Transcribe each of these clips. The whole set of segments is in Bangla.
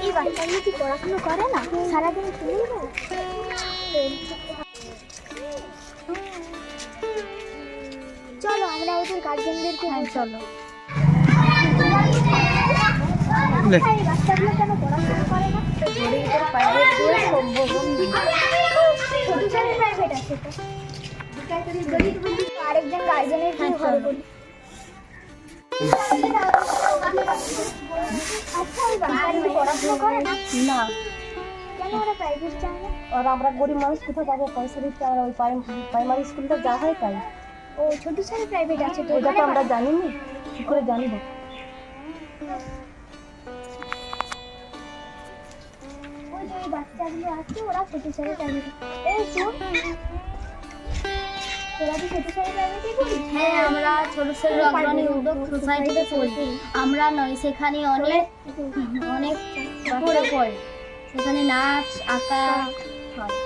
এই বাচ্চাগুলো কি পড়াশোনা করে না? সারাদিন খেলেই না। চলো আমরা ওদের গার্জেনদেরকে চলো। এই বাচ্চাগুলো কেন পড়াশোনা করে না? গরিবদের প্রাইভেট দিয়ে সম্ভব ছোট ছোট প্রাইভেট আছে তো। আরেকজন গার্জেনের কি ভালো করি। আচ্ছা ওই বাচ্চাগুলো পড়াশোনা করে না? না, কেন ওরা প্রাইভেট চায় না? আর আমরা গরিব মানুষ কোথাও পাবো পয়সা দিতে? আমরা ওই প্রাইমারি স্কুলটা যা হয় তাই। ও ছোট ছোট প্রাইভেট আছে তো, ওটা তো আমরা জানি না, কি করে জানিব? ওই যে ওই বাচ্চাগুলো আছে ওরা ছোট ছোট প্রাইভেট। এই শোন, তোরা কি ছোট ছোট প্রাইভেটে পড়িস? হ্যাঁ, আমরা ছোট ছোট অগ্রণী উদ্যোগ সোসাইটিতে পড়ি। আমরা নয়, সেখানে অনেক অনেক বাচ্চা পড়ে, সেখানে নাচ আঁকা হয়।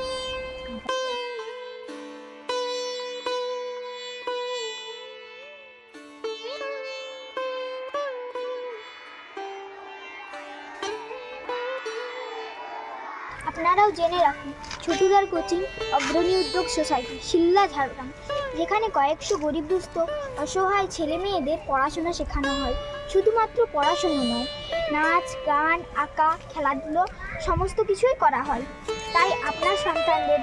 আপনারাও জেনে রাখুন, ছোটুদার কোচিং অগ্রণী উদ্যোগ সোসাইটি, শিল্লা, ঝাড়গ্রাম, যেখানে কয়েকশো গরিব দুস্থ অসহায় ছেলে মেয়েদের পড়াশোনা শেখানো হয়। শুধুমাত্র পড়াশোনা নয়, নাচ গান আঁকা খেলাধুলো সমস্ত কিছুই করা হয়। তাই আপনার সন্তানদের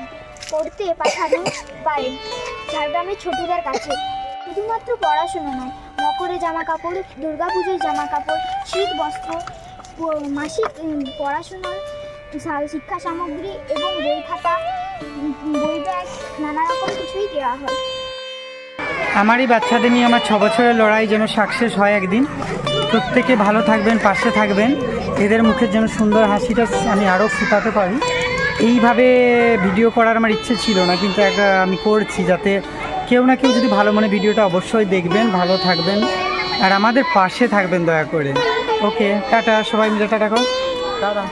পড়তে পাঠানো পারেন ঝাড়গ্রামের ছোটুদার কাছে। শুধুমাত্র পড়াশোনা নয়, মকরে জামা কাপড়, দুর্গাপুজোর জামা কাপড়, শীত বস্ত্র, মাসিক পড়াশোনার শিক্ষা সামগ্রী এবং বই খাতা, বই ব্যাগ, নানা রকম কিছুই দেওয়া হয়। আমারই বাচ্চাদের নিয়ে আমার 6 বছরের লড়াই যেন সাকসেস হয় একদিন। প্রত্যেকে ভালো থাকবেন, পাশে থাকবেন, এদের মুখের যেন সুন্দর হাসিটা আমি আরও ফুটাতে পারি। এইভাবে ভিডিও করার আমার ইচ্ছে ছিল না, কিন্তু আমি করছি যাতে কেউ না কেউ যদি ভালো মনে ভিডিওটা অবশ্যই দেখবেন, ভালো থাকবেন আর আমাদের পাশে থাকবেন দয়া করে। ওকে, টাটা, সবাই মিলে টাটা করো। টাটা।